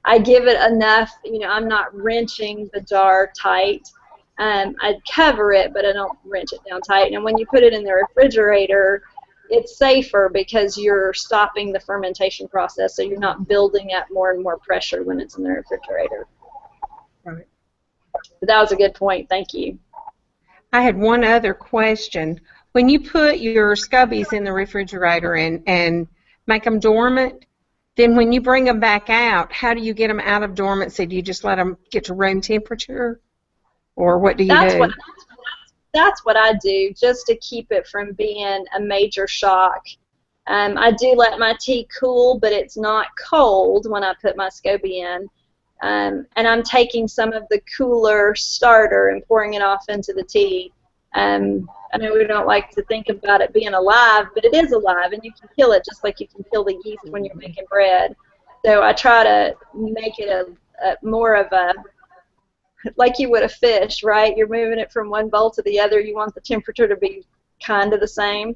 I give it enough, you know, I'm not wrenching the jar tight. I cover it, but I don't wrench it down tight. And when you put it in the refrigerator, it's safer because you're stopping the fermentation process, so you're not building up more and more pressure when it's in the refrigerator. Right. But that was a good point. Thank you. I had one other question. When you put your scobies in the refrigerator and make them dormant, then when you bring them back out, how do you get them out of dormancy? Do you just let them get to room temperature, or what do you do? That's what I do, just to keep it from being a major shock. I do let my tea cool, but it's not cold when I put my SCOBY in. And I'm taking some of the cooler starter and pouring it off into the tea. I know we don't like to think about it being alive, but it is alive, and you can kill it just like you can kill the yeast when you're making bread. So I try to make it a more of a, like you would a fish, right? You're moving it from one bowl to the other. You want the temperature to be kind of the same.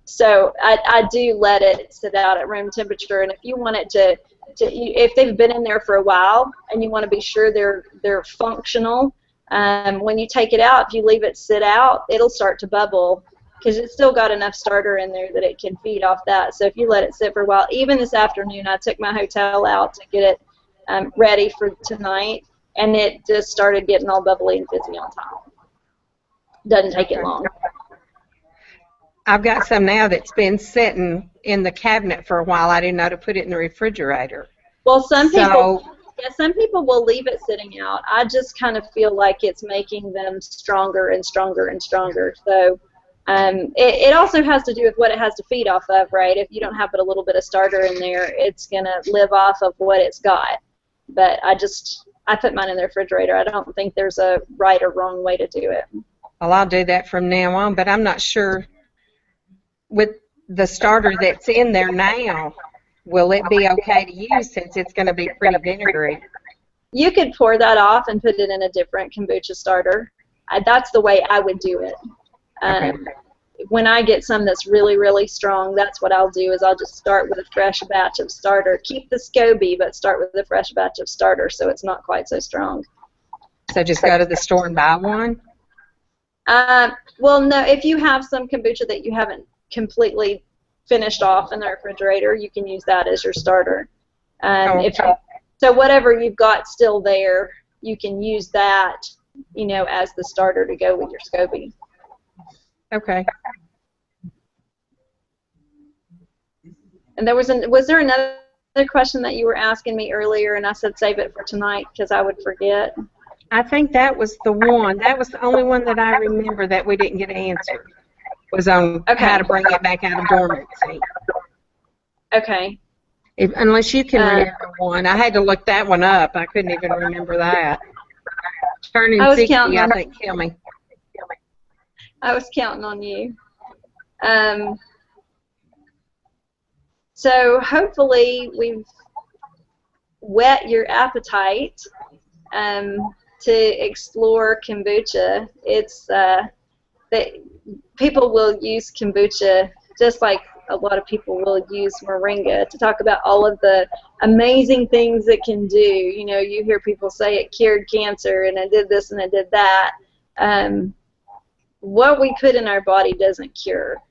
So I do let it sit out at room temperature, and if you want it to if they've been in there for a while and you want to be sure they're functional, when you take it out, if you leave it sit out, it'll start to bubble because it's still got enough starter in there that it can feed off that. So if you let it sit for a while, even this afternoon, I took my hotel out to get it ready for tonight, and it just started getting all bubbly and fizzy on top. Doesn't take it long. I've got some now that's been sitting in the cabinet for a while. I didn't know to put it in the refrigerator. Well, some people will leave it sitting out. I just kind of feel like it's making them stronger and stronger and stronger. So it also has to do with what it has to feed off of, right? If you don't have but a little bit of starter in there, it's going to live off of what it's got. But I put mine in the refrigerator. I don't think there's a right or wrong way to do it. Well, I'll do that from now on, but I'm not sure with the starter that's in there now, will it be okay to use since it's going to be pretty vinegary? You could pour that off and put it in a different kombucha starter. That's the way I would do it. Okay. When I get some that's really, really strong, that's what I'll do is I'll just start with a fresh batch of starter. Keep the SCOBY, but start with a fresh batch of starter so it's not quite so strong. So just go to the store and buy one? Well, no, if you have some kombucha that you haven't completely finished off in the refrigerator, you can use that as your starter. So whatever you've got still there, you can use that, you know, as the starter to go with your SCOBY. Okay. And was there another question that you were asking me earlier, and I said save it for tonight because I would forget? I think that was the one. That was the only one that I remember that we didn't get answered. Was on how to bring it back out of dormancy. Okay. Unless you can remember one. I had to look that one up. I couldn't even remember that. Turning 60, I think, kill me. I was counting on you. So hopefully we've whet your appetite to explore kombucha. It's that people will use kombucha just like a lot of people will use moringa to talk about all of the amazing things it can do. You know, you hear people say it cured cancer and it did this and it did that. What we put in our body doesn't cure.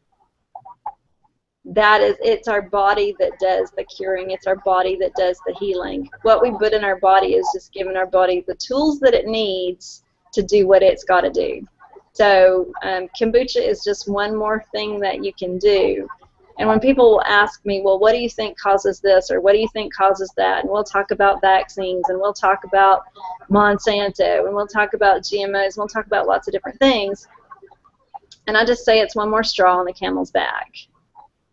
It's our body that does the curing. It's our body that does the healing. What we put in our body is just giving our body the tools that it needs to do what it's got to do. So kombucha is just one more thing that you can do. And when people will ask me, well, what do you think causes this, or what do you think causes that, and we'll talk about vaccines, and we'll talk about Monsanto, and we'll talk about GMOs, and we'll talk about lots of different things. And I just say it's one more straw on the camel's back.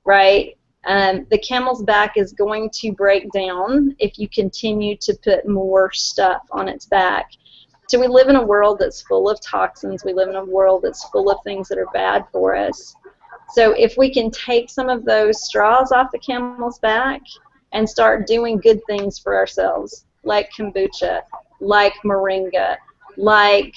Right? The camel's back is going to break down if you continue to put more stuff on its back. So we live in a world that's full of toxins. We live in a world that's full of things that are bad for us. So if we can take some of those straws off the camel's back and start doing good things for ourselves, like kombucha, like moringa, like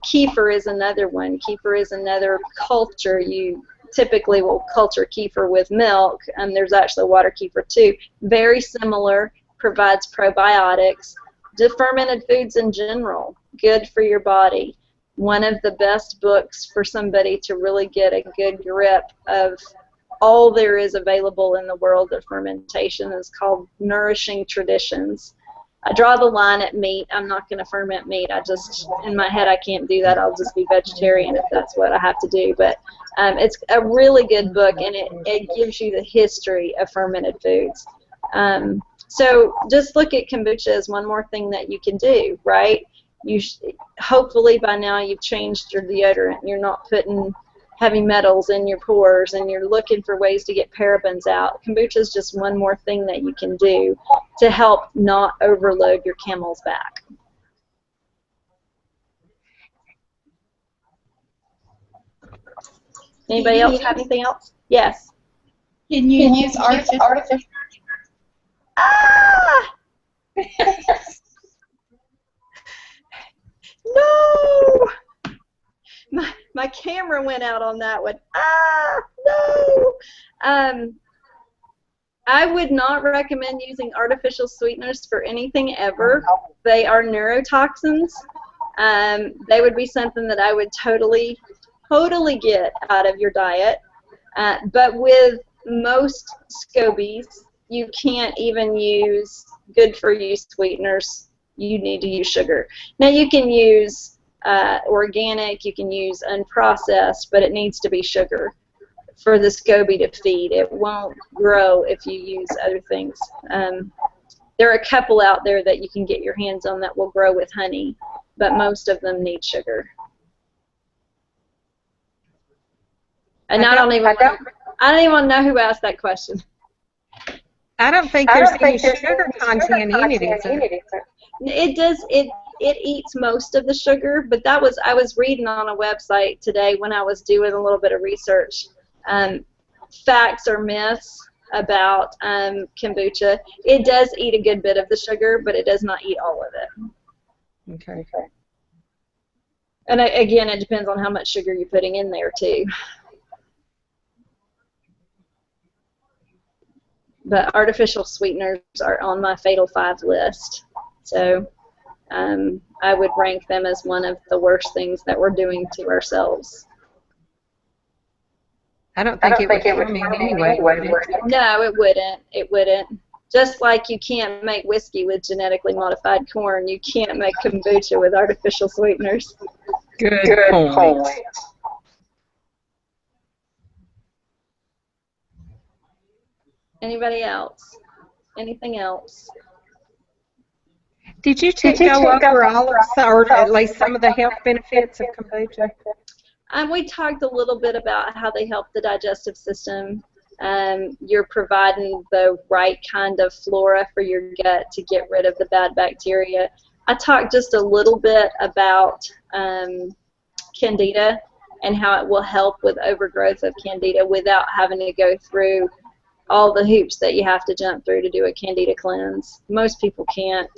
kefir is another one. Kefir is another culture. You typically will culture kefir with milk, and there's actually water kefir too. Very similar, provides probiotics. Fermented foods in general, good for your body. One of the best books for somebody to really get a good grip of all there is available in the world of fermentation is called Nourishing Traditions. I draw the line at meat. I'm not going to ferment meat. I just, in my head, I can't do that. I'll just be vegetarian if that's what I have to do. But it's a really good book, and it gives you the history of fermented foods. So just look at kombucha as one more thing that you can do, right? Hopefully by now you've changed your deodorant. You're not putting heavy metals in your pores, and you're looking for ways to get parabens out. Kombucha is just one more thing that you can do to help not overload your camel's back. Anybody else have anything else? Yes. Can you use artificial? Ah! No! My camera went out on that one. Ah, no! I would not recommend using artificial sweeteners for anything ever. They are neurotoxins. They would be something that I would totally get out of your diet. But with most scobies, you can't even use good-for-you sweeteners. You need to use sugar. Now you can use organic, you can use unprocessed, but it needs to be sugar for the SCOBY to feed. It won't grow if you use other things. There are a couple out there that you can get your hands on that will grow with honey, but most of them need sugar. And I don't even want to know who asked that question. I don't think there's any sugar content in it, is there? It does. It eats most of the sugar, but I was reading on a website today when I was doing a little bit of research. Facts or myths about kombucha. It does eat a good bit of the sugar, but it does not eat all of it. Okay. And again, it depends on how much sugar you're putting in there too. But artificial sweeteners are on my Fatal 5 list. So I would rank them as one of the worst things that we're doing to ourselves. I don't think it would harm me anyway, would it? No, it wouldn't. It wouldn't. Just like you can't make whiskey with genetically modified corn, you can't make kombucha with artificial sweeteners. Good point. Anybody else? Anything else? Did you go over all of, or at least some of the health benefits of kombucha? We talked a little bit about how they help the digestive system. You're providing the right kind of flora for your gut to get rid of the bad bacteria. I talked just a little bit about candida and how it will help with overgrowth of candida without having to go through all the hoops that you have to jump through to do a candida cleanse. Most people can't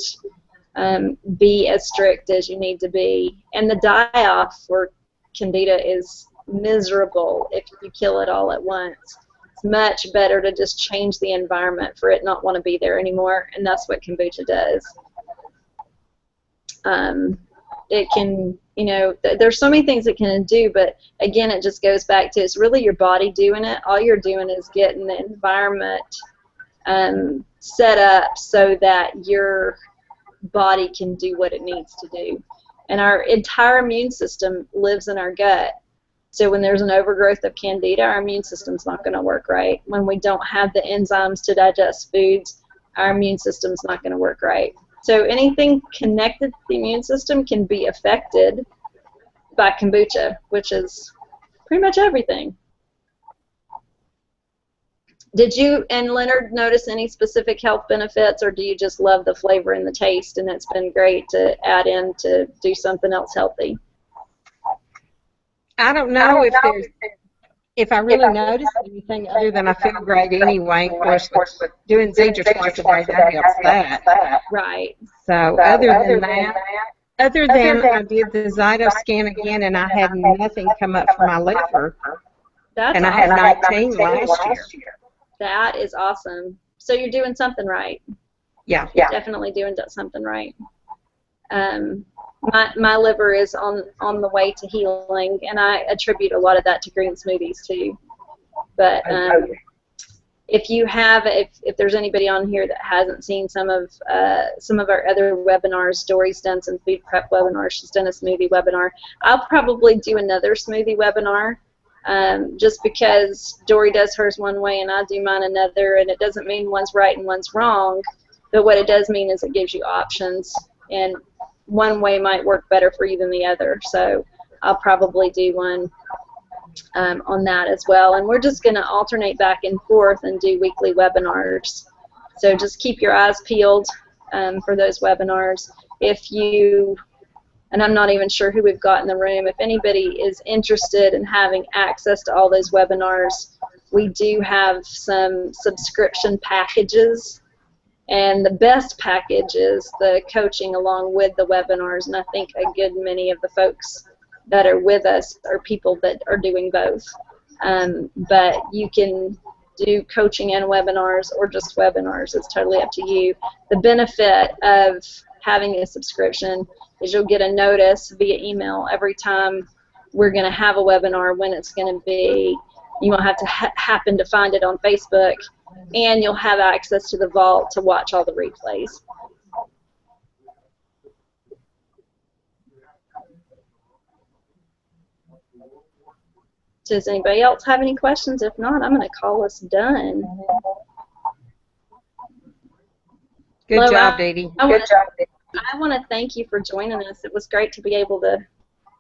be as strict as you need to be. And the die-off for candida is miserable if you kill it all at once. It's much better to just change the environment for it not want to be there anymore, and that's what kombucha does. It can, you know, there's so many things it can do, but again, it just goes back to it's really your body doing it. All you're doing is getting the environment set up so that your body can do what it needs to do. And our entire immune system lives in our gut. So when there's an overgrowth of candida, our immune system's not going to work right. When we don't have the enzymes to digest foods, our immune system's not going to work right. So anything connected to the immune system can be affected by kombucha, which is pretty much everything. Did you and Leonard notice any specific health benefits, or do you just love the flavor and the taste, and it's been great to add in to do something else healthy? I don't know if I really noticed anything other than I feel great anyway. Of course, with doing Zedra twice a day, that helps that. Right. So other than that, other than I did the Zyto scan again, and I had nothing come up for my liver, That's and I awesome. had 19 last year. That is awesome. So you're doing something right. Yeah. Definitely doing something right. My liver is on the way to healing, and I attribute a lot of that to green smoothies too. But if there's anybody on here that hasn't seen some of our other webinars, Dory's done some food prep webinars. She's done a smoothie webinar. I'll probably do another smoothie webinar, just because Dory does hers one way and I do mine another, and it doesn't mean one's right and one's wrong, but what it does mean is it gives you options, and one way might work better for you than the other. So I'll probably do one on that as well, and we're just going to alternate back and forth and do weekly webinars. So just keep your eyes peeled for those webinars. And I'm not even sure who we've got in the room. If anybody is interested in having access to all those webinars, we do have some subscription packages. And the best package is the coaching along with the webinars. And I think a good many of the folks that are with us are people that are doing both. But you can do coaching and webinars or just webinars. It's totally up to you. The benefit of having a subscription is you'll get a notice via email every time we're going to have a webinar, when it's going to be. You won't have to happen to find it on Facebook, and you'll have access to the vault to watch all the replays. Does anybody else have any questions? If not, I'm going to call us done. Good job, Dee Dee. I want to thank you for joining us. It was great to be able to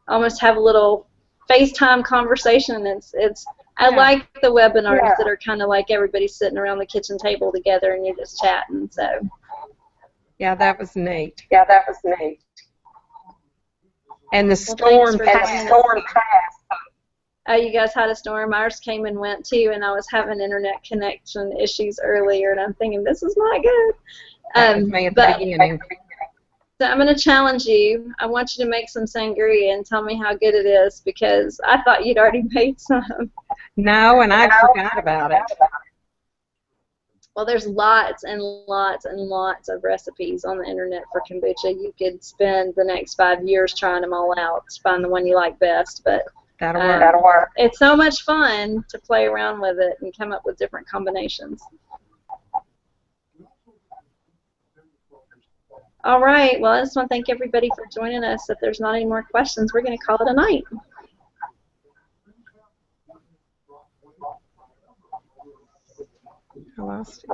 almost have a little FaceTime conversation. I like the webinars that are kind of like everybody sitting around the kitchen table together and you're just chatting. So. Yeah, that was neat. And the storm passed. Oh, you guys had a storm. Ours came and went too, and I was having internet connection issues earlier, and I'm thinking this is not good. That was me at the beginning. So I'm going to challenge you. I want you to make some sangria and tell me how good it is, because I thought you'd already made some. No, and I forgot about it. Well, there's lots and lots and lots of recipes on the internet for kombucha. You could spend the next 5 years trying them all out to find the one you like best, but that'll work. It's so much fun to play around with it and come up with different combinations. All right, well, I just want to thank everybody for joining us. If there's not any more questions, we're going to call it a night. I lost it.